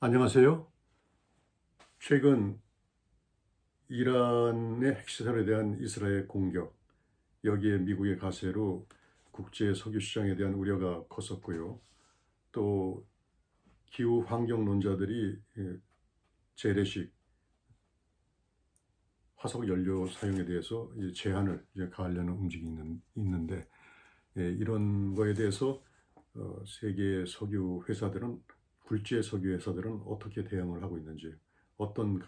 안녕하세요. 최근 이란의 핵시설에 대한 이스라엘 공격, 여기에 미국의 가세로 국제 석유 시장에 대한 우려가 컸었고요. 또 기후 환경론자들이 재래식 화석 연료 사용에 대해서 제한을 가하려는 움직임이 있는데, 이런 거에 대해서 세계 석유 회사들은, 굴지의 석유 회사들은 어떻게 대응을 하고 있는지, 어떤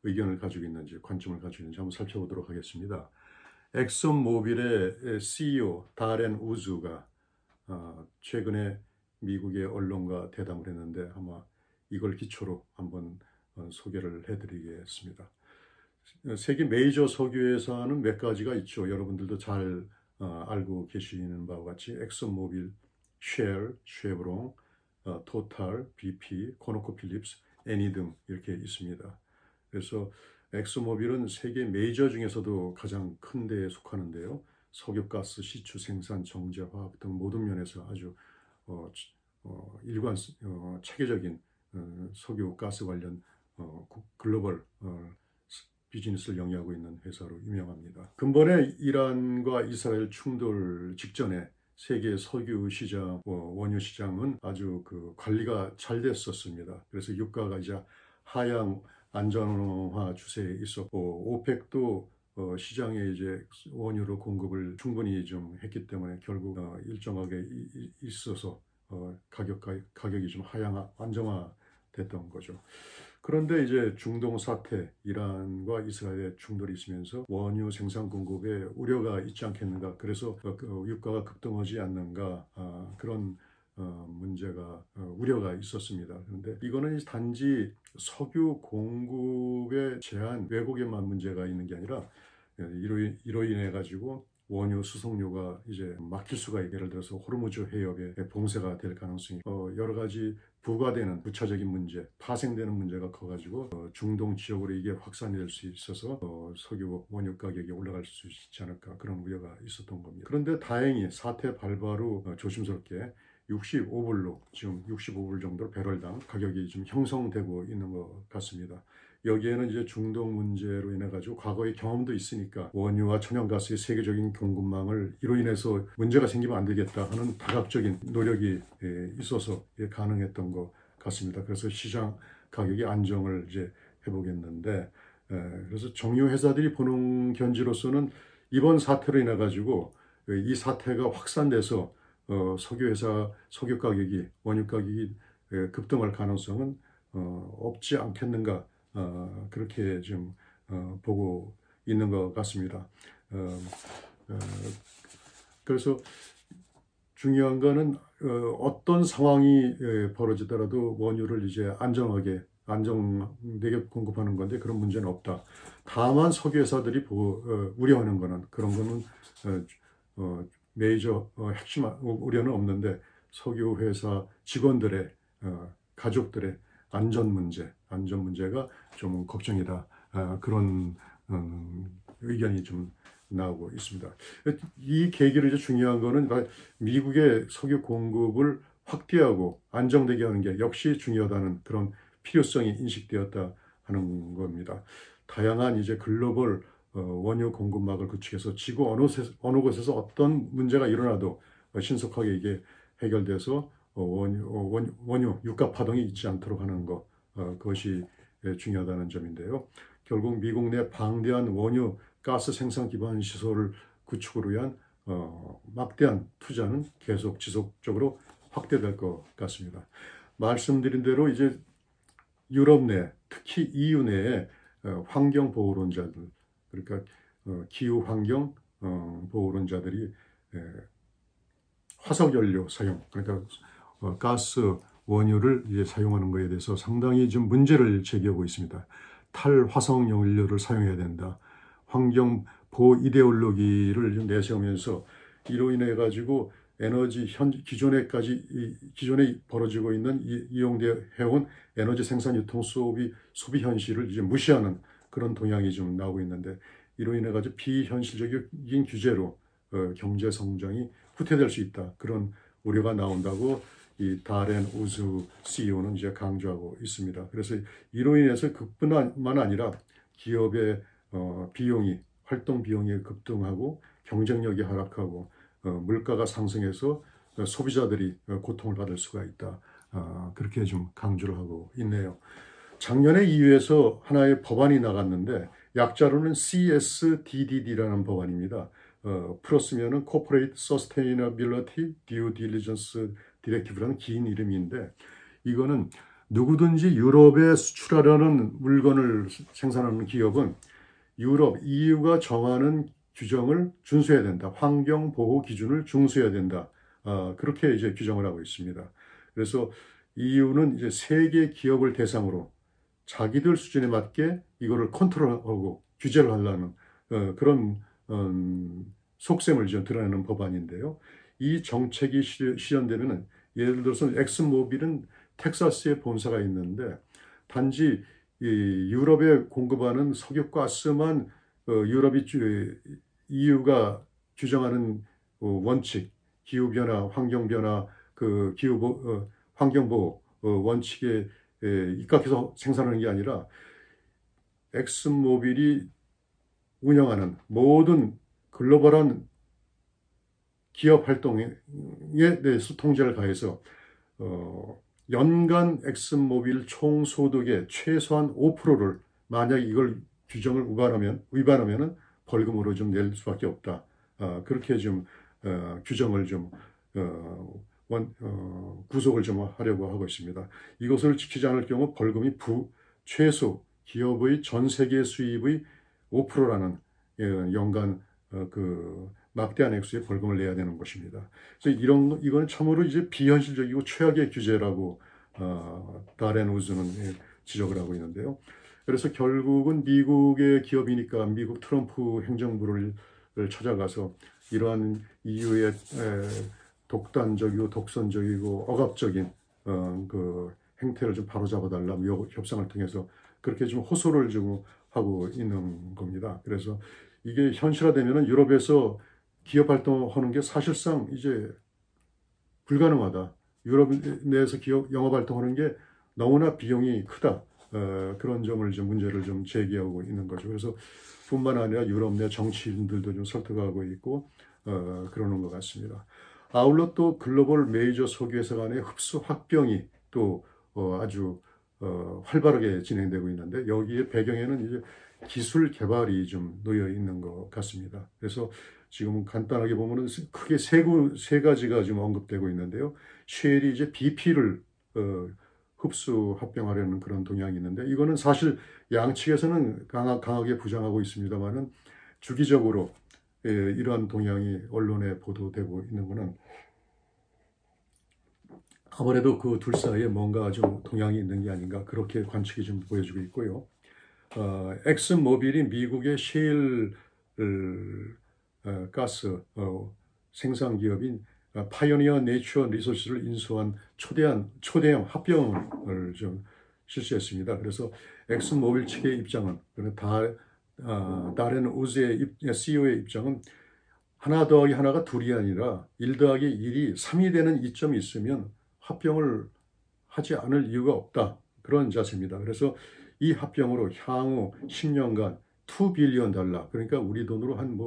의견을 가지고 있는지, 관점을 가지고 있는지 한번 살펴보도록 하겠습니다. 엑슨모빌의 CEO 다렌 우즈가 최근에 미국의 언론과 대담을 했는데, 아마 이걸 기초로 한번 소개를 해드리겠습니다. 세계 메이저 석유 회사는 몇 가지가 있죠. 여러분들도 잘 알고 계시는 바와 같이 엑슨모빌, 쉘, 쉐브론, 토탈, BP, 코노코필립스, 에니 등 이렇게 있습니다. 그래서 엑스모빌은 세계 메이저 중에서도 가장 큰 데에 속하는데요. 석유가스, 시추 생산, 정제, 화학 등 모든 면에서 아주 체계적인 석유 가스 관련 글로벌 비즈니스를 영위하고 있는 회사로 유명합니다. 근본에 이란과 이스라엘 충돌 직전에 세계 석유 시장, 원유 시장은 아주 관리가 잘 됐었습니다. 그래서 유가가 이제 하향 안정화 추세에 있었고, 오펙도 시장에 이제 원유로 공급을 충분히 좀 했기 때문에 결국 일정하게 있어서 가격이 좀 하향 안정화됐던 거죠. 그런데 이제 중동 사태, 이란과 이스라엘의 충돌이 있으면서 원유 생산 공급에 우려가 있지 않겠는가. 그래서 유가가 급등하지 않는가. 그런 문제가 우려가 있었습니다. 그런데 이거는 단지 석유 공급의 제한, 왜곡에만 문제가 있는 게 아니라 이로 인해 가지고 원유 수송료가 이제 막힐 수가 있고, 예를 들어서 호르무즈 해협에 봉쇄가 될 가능성이 여러 가지 부과되는 부차적인 문제, 파생되는 문제가 커가지고 중동 지역으로 이게 확산이 될 수 있어서 석유 원유 가격이 올라갈 수 있지 않을까, 그런 우려가 있었던 겁니다. 그런데 다행히 사태 발발 후 조심스럽게 65불로, 지금 65불 정도로 배럴당 가격이 좀 형성되고 있는 것 같습니다. 여기에는 이제 중동 문제로 인해 가지고 과거의 경험도 있으니까 원유와 천연가스의 세계적인 공급망을 이로 인해서 문제가 생기면 안 되겠다 하는 다각적인 노력이 있어서 가능했던 것 같습니다. 그래서 시장 가격이 안정을 이제 해보겠는데, 그래서 정유 회사들이 보는 견지로서는 이번 사태로 인해 가지고 이 사태가 확산돼서 석유 가격이, 원유 가격이 급등할 가능성은 없지 않겠는가, 그렇게 좀 보고 있는 것 같습니다. 그래서 중요한 거는 어떤 상황이 벌어지더라도 원유를 이제 안정되게 공급하는 건데, 그런 문제는 없다. 다만 석유 회사들이 우려하는 거는, 그런 거는 메이저 핵심 우려는 없는데, 석유 회사 직원들의 가족들의 안전 문제가 좀 걱정이다. 그런 의견이 좀 나오고 있습니다. 이 계기로 이제 중요한 거는 미국의 석유 공급을 확대하고 안정되게 하는 게 역시 중요하다는 그런 필요성이 인식되었다 하는 겁니다. 다양한 이제 글로벌 원유 공급망을 구축해서 지구 어느 곳에서 어떤 문제가 일어나도 신속하게 이게 해결돼서 원유 유가 파동이 있지 않도록 하는 것, 그것이 중요하다는 점인데요. 결국 미국 내 방대한 원유 가스 생산 기반 시설을 구축을 위한 막대한 투자는 계속 지속적으로 확대될 것 같습니다. 말씀드린 대로 이제 유럽 내, 특히 EU 내에 환경 보호론자들, 그러니까 기후 환경 보호론자들이 화석 연료 사용, 그러니까 가스 원유를 이제 사용하는 것에 대해서 상당히 좀 문제를 제기하고 있습니다. 탈화석 연료를 사용해야 된다. 환경 보호 이데올로기를 좀 내세우면서 이로 인해 가지고 기존에 벌어지고 있는 이용되어 해온 에너지 생산 유통 소비 현실을 이제 무시하는 그런 동향이 좀 나오고 있는데, 이로 인해 가지고 비현실적인 규제로 경제 성장이 후퇴될 수 있다, 그런 우려가 나온다고 이 다렌 우즈 CEO는 이제 강조하고 있습니다. 그래서 이로 인해서 그뿐만 아니라 기업의 비용이 활동 비용이 급등하고 경쟁력이 하락하고 물가가 상승해서 소비자들이 고통을 받을 수가 있다. 그렇게 좀 강조를 하고 있네요. 작년에 EU에서 하나의 법안이 나갔는데 약자로는 CSDDD라는 법안입니다. 풀었으면은 Corporate Sustainability Due Diligence Directive라는 긴 이름인데 이거는 누구든지 유럽에 수출하려는 물건을 생산하는 기업은 유럽, EU가 정하는 규정을 준수해야 된다. 환경보호 기준을 준수해야 된다. 그렇게 이제 규정을 하고 있습니다. 그래서 EU는 이제 세계 기업을 대상으로 자기들 수준에 맞게 이거를 컨트롤하고 규제를 하려는 그런 속셈을 좀 드러내는 법안인데요. 이 정책이 실현되면은 예를 들어서 엑슨모빌은 텍사스에 본사가 있는데 단지 이 유럽에 공급하는 석유가스만 유럽이 EU가 규정하는 원칙, 기후변화, 환경변화, 환경보호 원칙에 입각해서 생산하는 게 아니라 엑슨모빌이 운영하는 모든 글로벌한 기업 활동에 대해서 통제를 가해서 연간 엑슨모빌 총소득의 최소한 5%를 만약 이걸 규정을 위반하면은 벌금으로 좀 낼 수밖에 없다. 그렇게 좀 규정을 좀 구속을 좀 하려고 하고 있습니다. 이것을 지키지 않을 경우 벌금이 최소 기업의 전 세계 수입의 5%라는 연간 그 막대한 액수의 벌금을 내야 되는 것입니다. 그래서 이거는 참으로 이제 비현실적이고 최악의 규제라고 다렌 우즈는 지적을 하고 있는데요. 그래서 결국은 미국의 기업이니까 미국 트럼프 행정부를 찾아가서 이러한 EU의 독단적이고 독선적이고 억압적인 그 행태를 좀 바로잡아달라 협상을 통해서 그렇게 좀 호소를 좀 하고 있는 겁니다. 그래서 이게 현실화되면은 유럽에서 기업 활동하는 게 사실상 이제 불가능하다. 유럽 내에서 기업 영업 활동하는 게 너무나 비용이 크다. 그런 점을 좀 문제를 좀 제기하고 있는 거죠. 그래서 뿐만 아니라 유럽 내 정치인들도 좀 설득하고 있고 그러는 것 같습니다. 아울러 또 글로벌 메이저 석유회사 간의 흡수 합병이 또 아주 활발하게 진행되고 있는데 여기에 배경에는 이제 기술 개발이 좀 놓여 있는 것 같습니다. 그래서 지금 간단하게 보면은 크게 세 가지가 지금 언급되고 있는데요. 쉘이 이제 BP를 흡수 합병하려는 그런 동향이 있는데 이거는 사실 양측에서는 강하게 부정하고 있습니다만은 주기적으로 이러한 동향이 언론에 보도되고 있는 것은 아무래도 그 둘 사이에 뭔가 좀 동향이 있는 게 아닌가 그렇게 관측이 좀 보여지고 있고요. 엑슨모빌이 미국의 셰일 가스 생산 기업인 파이오니어 내추럴 리소스를 인수한 초대형 합병을 좀 실시했습니다. 그래서 엑슨모빌 측의 입장은 다렌 우즈의 CEO의 입장은 하나 더하기 하나가 둘이 아니라 1 더하기 1이 3이 되는 이점이 있으면 합병을 하지 않을 이유가 없다. 그런 자세입니다. 그래서 이 합병으로 향후 10년간 $2 빌리언 그러니까 우리 돈으로 한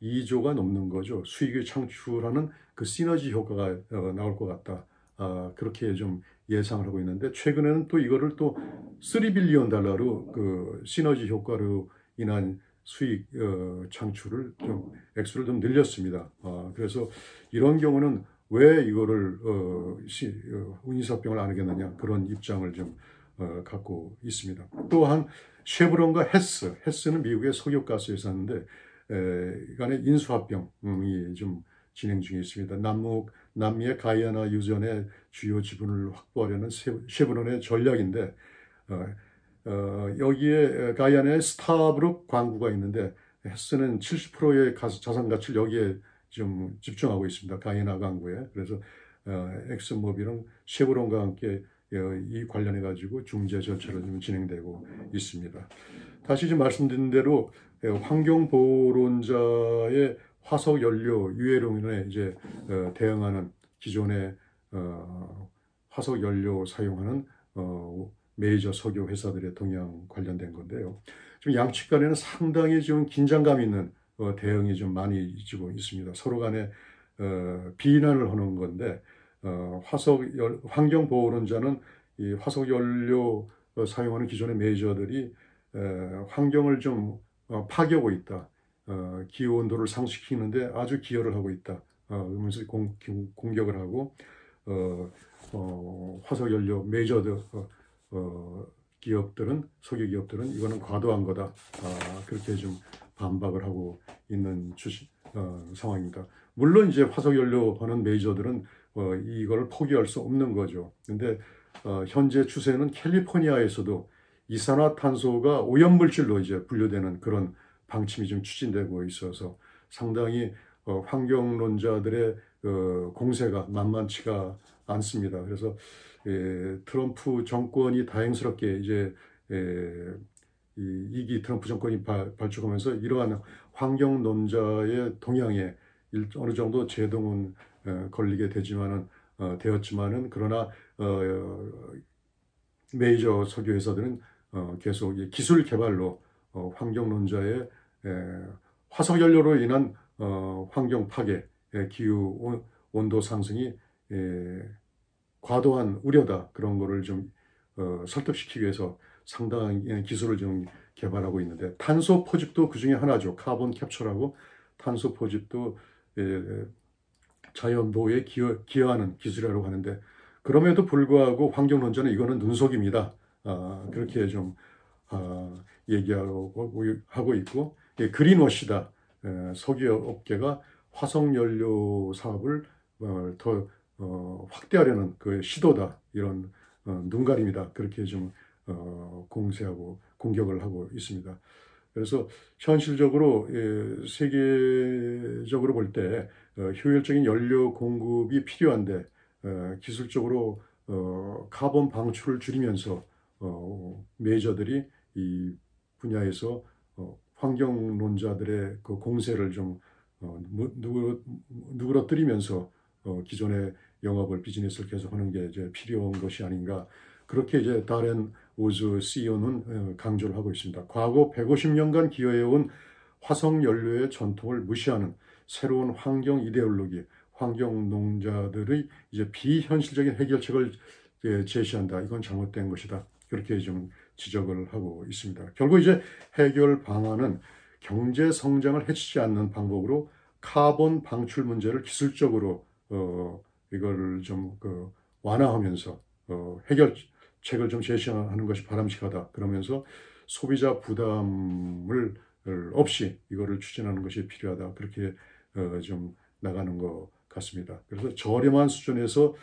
2조가 넘는 거죠. 수익을 창출하는 그 시너지 효과가 나올 것 같다. 그렇게 좀 예상을 하고 있는데 최근에는 또 이거를 또 $3 빌리언 그 시너지 효과로 인한 수익 창출을 좀 액수를 좀 늘렸습니다. 그래서 이런 경우는 왜 이거를 인수합병을 안 하겠느냐 그런 입장을 좀 갖고 있습니다. 또한 쉐브론과 헤스는 미국의 석유가스 회사인데 간의 인수합병이 좀 진행 중에 있습니다. 남미의 가이아나 유전의 주요 지분을 확보하려는 쉐브론의 전략인데 여기에 가이아나의 스타브룩 광구가 있는데 헤스는 70%의 자산 가치를 여기에 좀 집중하고 있습니다. 가이아나 광구에. 그래서 엑슨모빌은 쉐브론과 함께 이 관련해 가지고 중재 절차를 좀 진행되고 있습니다. 다시 좀 말씀드린 대로 환경보호론자의 화석 연료 유해로 인해 이제 대응하는 기존의 화석 연료 사용하는 메이저 석유 회사들의 동향 관련된 건데요. 지금 양측 간에는 상당히 좀 긴장감 있는 대응이 좀 많이 이루어지고 있습니다. 서로 간에 비난을 하는 건데 환경보호론자는 이 화석 연료 사용하는 기존의 메이저들이 환경을 좀 파괴하고 있다. 기후 온도를 상승시키는데 아주 기여를 하고 있다. 그러면서 공격을 하고 화석 연료 메이저들 기업들은 석유 기업들은 이거는 과도한 거다. 그렇게 좀 반박을 하고 있는 상황입니다. 물론 이제 화석 연료 하는 메이저들은 이걸 포기할 수 없는 거죠. 근데 현재 추세는 캘리포니아에서도 이산화탄소가 오염물질로 이제 분류되는 그런 방침이 좀 추진되고 있어서 상당히 환경론자들의 공세가 만만치가 않습니다. 그래서 트럼프 정권이 다행스럽게 이제 이기 트럼프 정권이 발족하면서 이러한 환경론자의 동향에 어느 정도 제동은 걸리게 되었지만은 그러나 메이저 석유 회사들은 계속 기술 개발로 환경론자의 화석 연료로 인한 환경 파괴, 기후 온도 상승이 과도한 우려다 그런 거를 좀 설득시키기 위해서 상당한 기술을 좀 개발하고 있는데 탄소 포집도 그 중에 하나죠. 카본 캡처라고 탄소 포집도 자연 보호에 기여하는 기술이라고 하는데 그럼에도 불구하고 환경론자는 이거는 눈속임이다. 그렇게 좀 얘기하고 있고 그린워시다. 석유 업계가 화석 연료 사업을 더 확대하려는 그 시도다. 이런 눈가림이다. 그렇게 좀 공세하고 공격을 하고 있습니다. 그래서 현실적으로 세계적으로 볼 때 효율적인 연료 공급이 필요한데 기술적으로 카본 방출을 줄이면서 메이저들이 이 분야에서 환경론자들의 그 공세를 좀 누그러뜨리면서 기존의 영업을 비즈니스를 계속하는 게 이제 필요한 것이 아닌가 그렇게 이제 다렌 우즈 CEO는 강조를 하고 있습니다. 과거 150년간 기여해온 화석 연료의 전통을 무시하는 새로운 환경 이데올로기, 환경 농자들의 이제 비현실적인 해결책을 제시한다. 이건 잘못된 것이다. 그렇게 좀 지적을 하고 있습니다. 결국 이제 해결 방안은 경제 성장을 해치지 않는 방법으로 카본 방출 문제를 기술적으로 이거를 좀 완화하면서 해결책을 좀 제시하는 것이 바람직하다. 그러면서 소비자 부담을 없이 이거를 추진하는 것이 필요하다. 그렇게 좀 나가는 것 같습니다. 그래서 저렴한 수준에서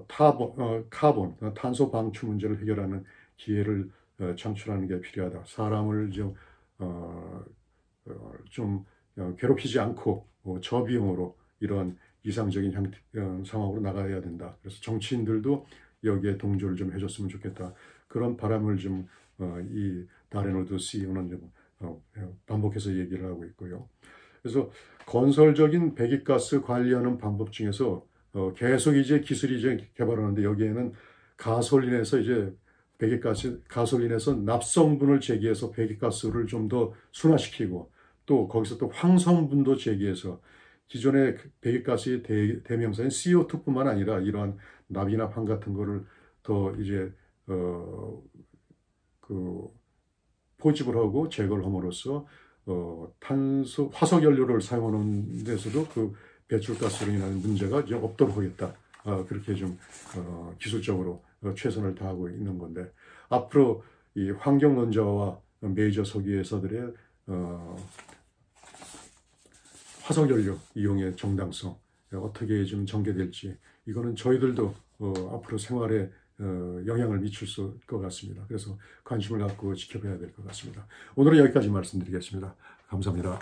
카본, 탄소 방출 문제를 해결하는 기회를 창출하는 게 필요하다. 사람을 좀 괴롭히지 않고 저비용으로 이런 이상적인 상황으로 나가야 된다. 그래서 정치인들도 여기에 동조를 좀 해줬으면 좋겠다. 그런 바람을 좀 이 다레노드 CEO는 좀 반복해서 얘기를 하고 있고요. 그래서 건설적인 배기가스 관리하는 방법 중에서 계속 이제 기술이 이제 개발하는데 여기에는 가솔린에서 이제 가솔린에서 납성분을 제기해서 배기가스를 좀 더 순화시키고 또 거기서 또 황성분도 제기해서 기존의 배기가스의 대명사인 CO2뿐만 아니라 이러한 납이나 황 같은 거를 더 이제 포집을 하고 제거를 함으로써 화석 연료를 사용하는 데서도 그 배출가스로 인한 문제가 이제 없도록 하겠다. 그렇게 좀 기술적으로 최선을 다하고 있는 건데 앞으로 이 환경론자와 메이저 석유 회사들의 화석 연료 이용의 정당성 어떻게 좀 전개될지 이거는 저희들도 앞으로 생활에 영향을 미칠 것 같습니다. 그래서 관심을 갖고 지켜봐야 될 것 같습니다. 오늘은 여기까지 말씀드리겠습니다. 감사합니다.